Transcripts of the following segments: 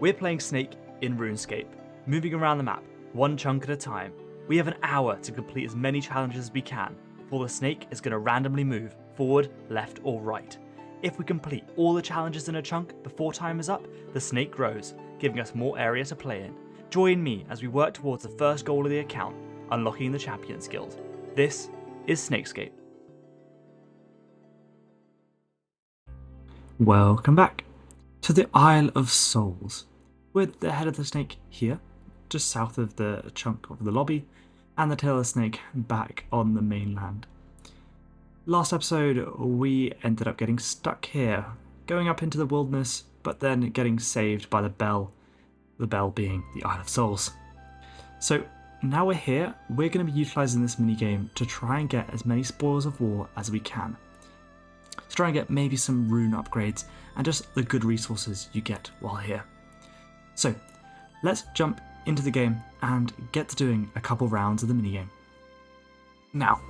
We're playing Snake in RuneScape, moving around the map, one chunk at a time. We have an hour to complete as many challenges as we can, before the Snake is going to randomly move forward, left or right. If we complete all the challenges in a chunk before time is up, the Snake grows, giving us more area to play in. Join me as we work towards the first goal of the account, unlocking the Champions Guild. This is SnakeScape. Welcome back to the Isle of Souls, with the head of the snake here, just south of the chunk of the lobby, and the tail of the snake back on the mainland. Last episode we ended up getting stuck here, going up into the wilderness, but then getting saved by the bell being the Isle of Souls. So now we're here, we're going to be utilising this minigame to try and get as many spoils of war as we can. To try and get maybe some rune upgrades and just the good resources you get while here. So let's jump into the game and get to doing a couple rounds of the minigame. Now,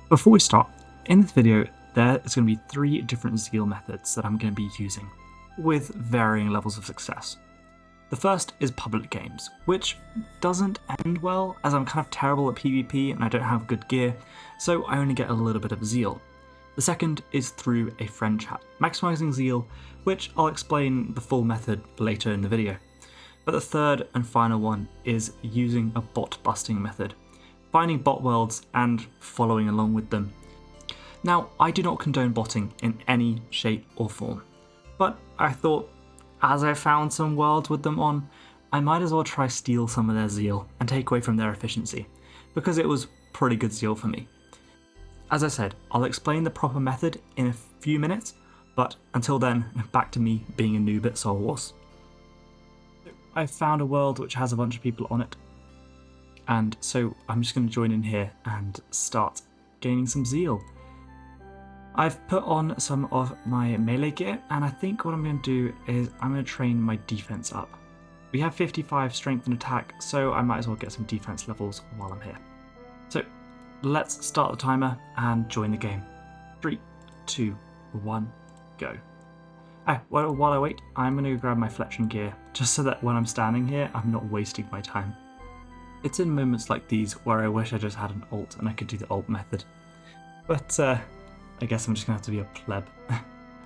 before we start, in this video there is going to be 3 different Zeal methods that I'm going to be using, with varying levels of success. The first is public games, which doesn't end well as I'm kind of terrible at PvP and I don't have good gear, so I only get a little bit of Zeal. The second is through a friend chat, maximising Zeal, which I'll explain the full method later in the video. But the third and final one is using a bot busting method, finding bot worlds and following along with them. Now, I do not condone botting in any shape or form, but I thought as I found some worlds with them on, I might as well try steal some of their Zeal and take away from their efficiency, because it was pretty good Zeal for me. As I said, I'll explain the proper method in a few minutes, but until then, back to me being a noob at Soul Wars. I've found a world which has a bunch of people on it, and so I'm just going to join in here and start gaining some Zeal. I've put on some of my melee gear, and I think what I'm going to do is I'm going to train my defense up. We have 55 strength and attack, so I might as well get some defense levels while I'm here. So let's start the timer and join the game. 3, 2, 1, go. While I wait, I'm going to grab my fletching gear, just so that when I'm standing here, I'm not wasting my time. It's in moments like these where I wish I just had an ult and I could do the ult method. But I guess I'm just going to have to be a pleb.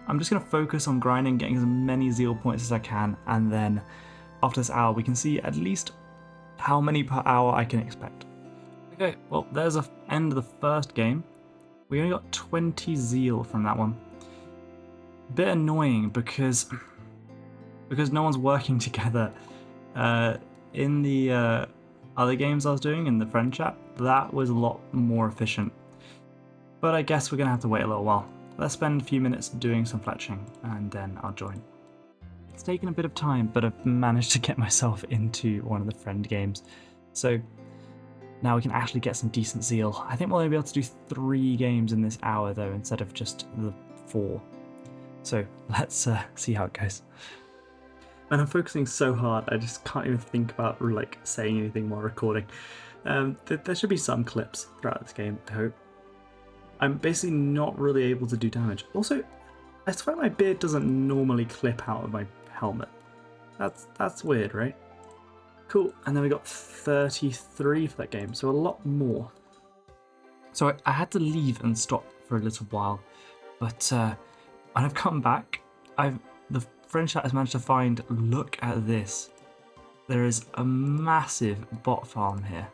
I'm just going to focus on grinding, getting as many Zeal points as I can, and then after this hour we can see at least how many per hour I can expect. Okay, well there's the end of the first game. We only got 20 Zeal from that one. Bit annoying because no one's working together. In the other games I was doing in the friend chat, that was a lot more efficient. But I guess we're going to have to wait a little while. Let's spend a few minutes doing some fletching and then I'll join. It's taken a bit of time, but I've managed to get myself into one of the friend games. So now we can actually get some decent Zeal. I think we'll only be able to do 3 games in this hour though, instead of just the 4. So let's see how it goes. And I'm focusing so hard, I just can't even think about like saying anything while recording. There should be some clips throughout this game, I hope. I'm basically not really able to do damage. Also, I swear my beard doesn't normally clip out of my helmet. That's weird, right? Cool, and then we got 33 for that game, so a lot more. So I had to leave and stop for a little while, but when I've come back, the friend chat has managed to find, look at this. There is a massive bot farm here,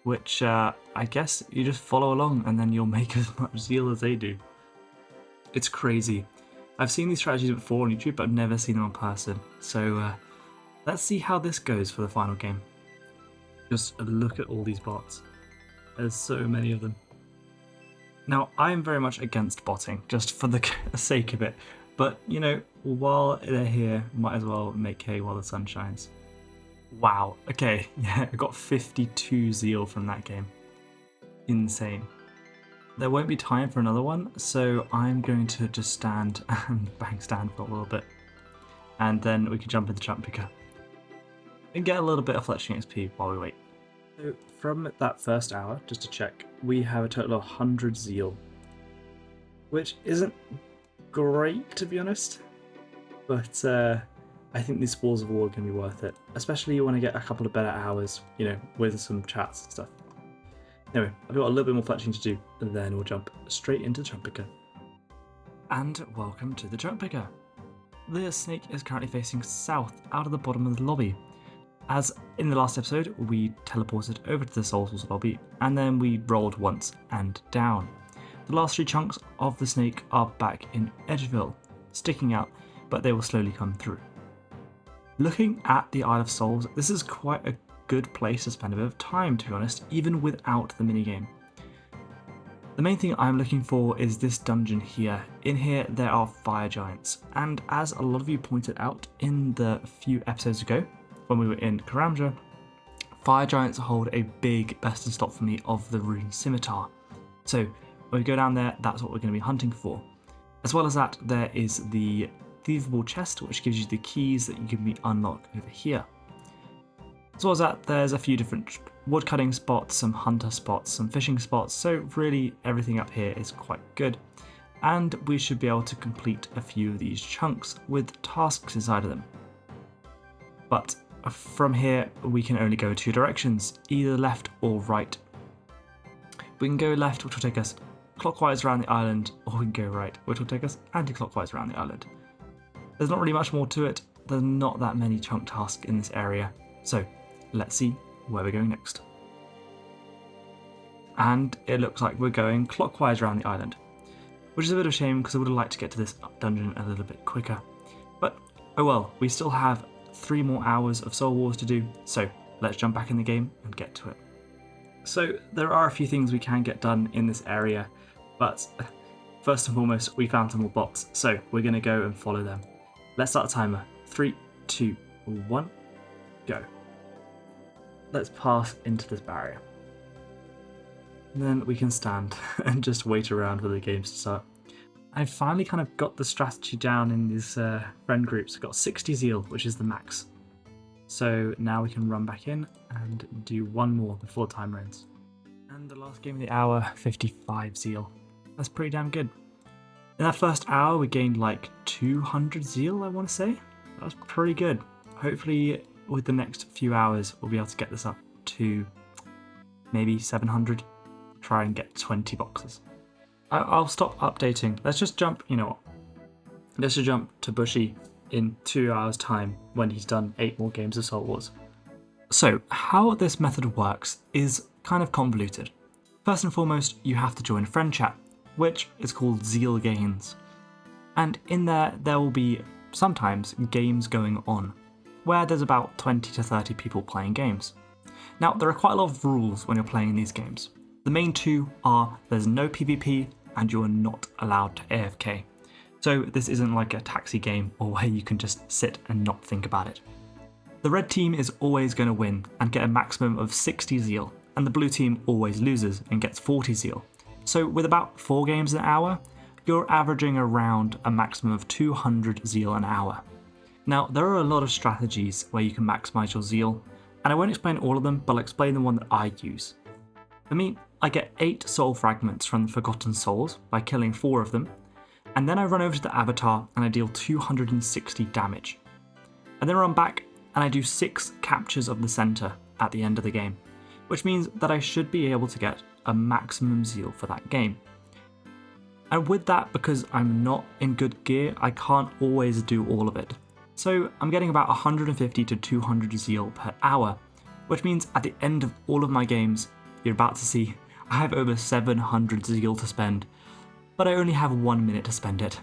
which I guess you just follow along and then you'll make as much Zeal as they do. It's crazy. I've seen these strategies before on YouTube, but I've never seen them in person. So let's see how this goes for the final game. Just look at all these bots. There's so many of them. Now, I'm very much against botting, just for the sake of it. But, you know, while they're here, might as well make hay while the sun shines. Wow, okay, yeah, I got 52 Zeal from that game. Insane. There won't be time for another one, so I'm going to just stand and bang stand for a little bit. And then we can jump into Champ Picker. And get a little bit of fletching XP while we wait. So from that first hour, just to check, we have a total of 100 Zeal. Which isn't great, to be honest. But I think these Spores of War are going to be worth it, especially when I get a couple of better hours, you know, with some chats and stuff. Anyway, I've got a little bit more fletching to do, and then we'll jump straight into the Chunk Picker. And welcome to the Chunk Picker. The snake is currently facing south out of the bottom of the lobby. As in the last episode, we teleported over to the Souls lobby, and then we rolled once and down. The last 3 chunks of the snake are back in Edgeville, sticking out, but they will slowly come through. Looking at the Isle of Souls, this is quite a good place to spend a bit of time, to be honest, even without the minigame. The main thing I'm looking for is this dungeon here. In here there are fire giants, and as a lot of you pointed out in the few episodes ago, when we were in Karamja, fire giants hold a big best in stop for me of the rune scimitar. So when we go down there, that's what we're going to be hunting for. As well as that, there is the thievable chest, which gives you the keys that you can unlock over here. As well as that, there's a few different woodcutting spots, some hunter spots, some fishing spots, so really everything up here is quite good. And we should be able to complete a few of these chunks with tasks inside of them. But from here, we can only go 2 directions, either left or right. We can go left, which will take us clockwise around the island, or we can go right, which will take us anti-clockwise around the island. There's not really much more to it. There's not that many chunk tasks in this area. So let's see where we're going next. And it looks like we're going clockwise around the island, which is a bit of a shame because I would have liked to get to this dungeon a little bit quicker. But oh well, we still have 3 more hours of Soul Wars to do, so let's jump back in the game and get to it. So there are a few things we can get done in this area, but first and foremost, we found some more bots, so we're going to go and follow them. Let's start the timer. 3, 2, 1, go. Let's pass into this barrier. And then we can stand and just wait around for the games to start. I finally kind of got the strategy down in these friend groups. I've got 60 Zeal, which is the max. So now we can run back in and do 1 more before time runs. And the last game of the hour, 55 Zeal. That's pretty damn good. In that first hour, we gained like 200 Zeal, I want to say. That was pretty good. Hopefully, with the next few hours, we'll be able to get this up to maybe 700. Try and get 20 boxes. I'll stop updating. Let's just jump, you know what? Let's just jump to Buschie in 2 hours' time when he's done 8 more games of Soul Wars. So, how this method works is kind of convoluted. First and foremost, you have to join a friend chat, which is called Zealgains. And in there will be sometimes games going on, where there's about 20 to 30 people playing games. Now, there are quite a lot of rules when you're playing these games. The main 2 are there's no PvP and you're not allowed to AFK. So this isn't like a taxi game or where you can just sit and not think about it. The red team is always going to win and get a maximum of 60 Zeal, and the blue team always loses and gets 40 Zeal. So with about 4 games an hour, you're averaging around a maximum of 200 Zeal an hour. Now, there are a lot of strategies where you can maximize your Zeal, and I won't explain all of them, but I'll explain the one that I use. For me, I get 8 soul fragments from the Forgotten Souls by killing 4 of them, and then I run over to the avatar and I deal 260 damage. And then run back and I do 6 captures of the center at the end of the game, which means that I should be able to get a maximum Zeal for that game. And with that, because I'm not in good gear, I can't always do all of it. So I'm getting about 150 to 200 Zeal per hour, which means at the end of all of my games, you're about to see, I have over 700 Zeal to spend, but I only have 1 minute to spend it.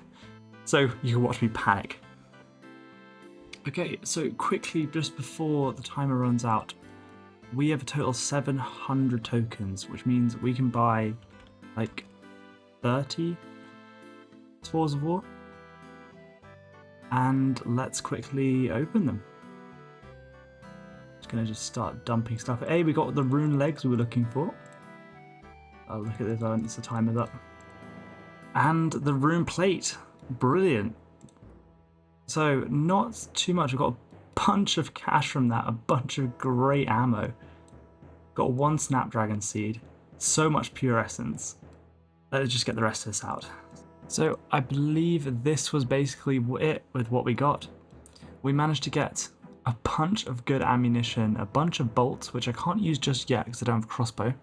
So you can watch me panic. Okay, so quickly, just before the timer runs out, we have a total of 700 tokens, which means we can buy like 30 Spores of War. And let's quickly open them. Just gonna start dumping stuff. Hey, we got the rune legs we were looking for. Oh, look at this, it's the timer's up. And the rune plate, brilliant. So not too much, we've got a bunch of cash from that, a bunch of great ammo. Got 1 snapdragon seed, so much pure essence. Let's just get the rest of this out. So I believe this was basically it with what we got. we managed to get a bunch of good ammunition, a bunch of bolts, which I can't use just yet because I don't have a crossbow, a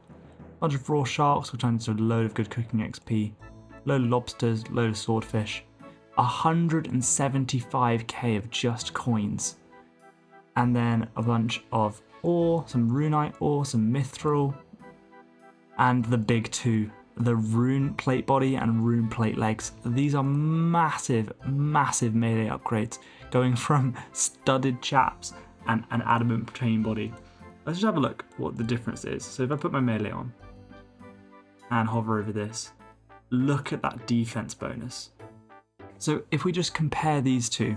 bunch of raw sharks, which turns into a load of good cooking XP, load of lobsters, load of swordfish, 175k of just coins, and then a bunch of ore, some runite ore, some mithril, and the big two, the rune plate body and rune plate legs. These are massive, massive melee upgrades, going from studded chaps and an adamant chain body. Let's just have a look what the difference is. So if I put my melee on and hover over this, look at that defense bonus. So if we just compare these two,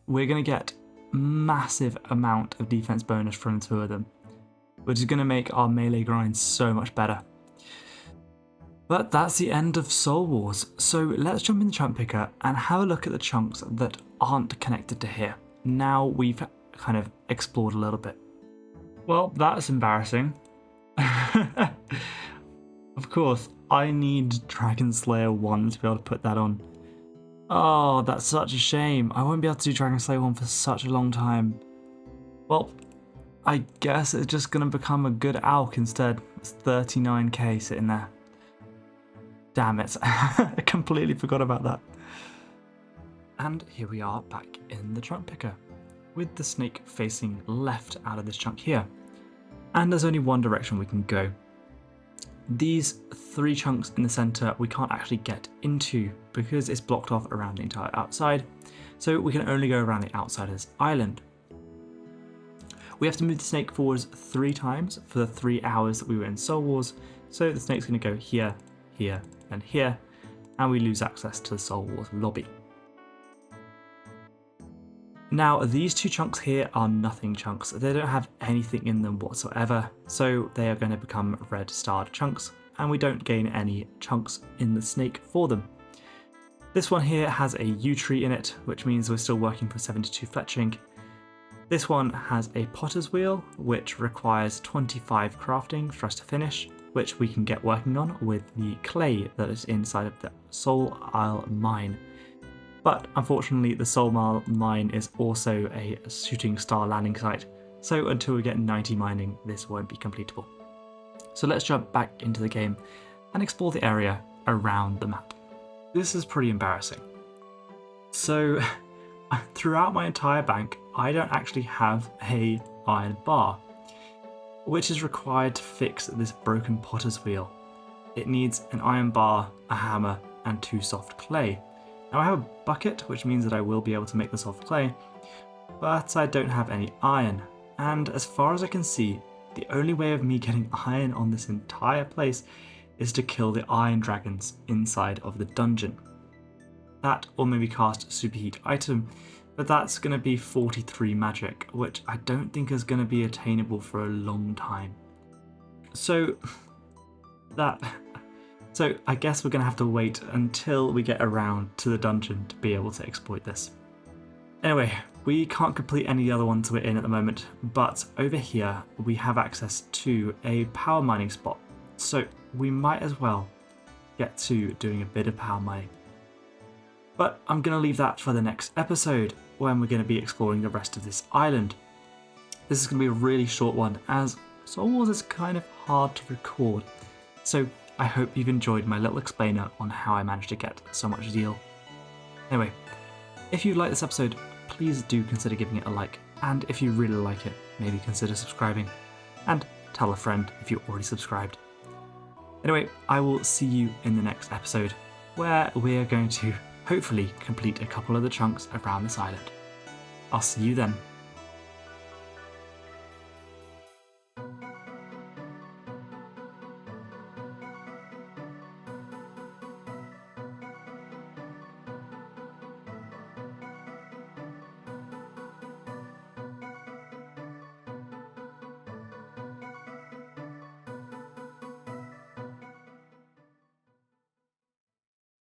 we're going to get massive amount of defense bonus from the two of them, which is going to make our melee grind so much better. But that's the end of Soul Wars, so let's jump in the chunk picker and have a look at the chunks that aren't connected to here. Now we've kind of explored a little bit. Well, that's embarrassing. Of course, I need Dragon Slayer 1 to be able to put that on. Oh, that's such a shame. I won't be able to do Dragon Slayer 1 for such a long time. Well, I guess it's just going to become a good ALK instead. It's 39k sitting there. Damn it, I completely forgot about that. And here we are back in the chunk picker, with the snake facing left out of this chunk here. And there's only one direction we can go. These three chunks in the center we can't actually get into because it's blocked off around the entire outside, so we can only go around the outside of this island. We have to move the snake forwards 3 times for the 3 hours that we were in Soul Wars, so the snake's going to go here, here, and here, and we lose access to the Soul Wars lobby. Now, these 2 chunks here are nothing chunks. They don't have anything in them whatsoever, so they are going to become red starred chunks, and we don't gain any chunks in the snake for them. This one here has a yew tree in it, which means we're still working for 72 fletching. This one has a potter's wheel, which requires 25 crafting for us to finish, which we can get working on with the clay that is inside of the Soul Isle mine. But unfortunately, the Soul mine is also a shooting star landing site, so until we get 90 mining, this won't be completable. So let's jump back into the game and explore the area around the map. This is pretty embarrassing. So throughout my entire bank, I don't actually have a iron bar, which is required to fix this broken potter's wheel. It needs an iron bar, a hammer, and 2 soft clay. Now I have a bucket, which means that I will be able to make the soft clay, but I don't have any iron. And as far as I can see, the only way of me getting iron on this entire place is to kill the iron dragons inside of the dungeon. That, or maybe cast a superheat item, but that's going to be 43 magic, which I don't think is going to be attainable for a long time. So I guess we're going to have to wait until we get around to the dungeon to be able to exploit this. Anyway, we can't complete any of the other ones we're in at the moment, but over here we have access to a power mining spot, so we might as well get to doing a bit of power mining. But I'm going to leave that for the next episode, when we're going to be exploring the rest of this island. This is going to be a really short one, as Soul Wars is kind of hard to record, so I hope you've enjoyed my little explainer on how I managed to get so much Zeal. Anyway, if you like this episode, please do consider giving it a like, and if you really like it, maybe consider subscribing, and tell a friend if you're already subscribed. Anyway, I will see you in the next episode, where we're going to hopefully complete a couple of the chunks around this island. I'll see you then.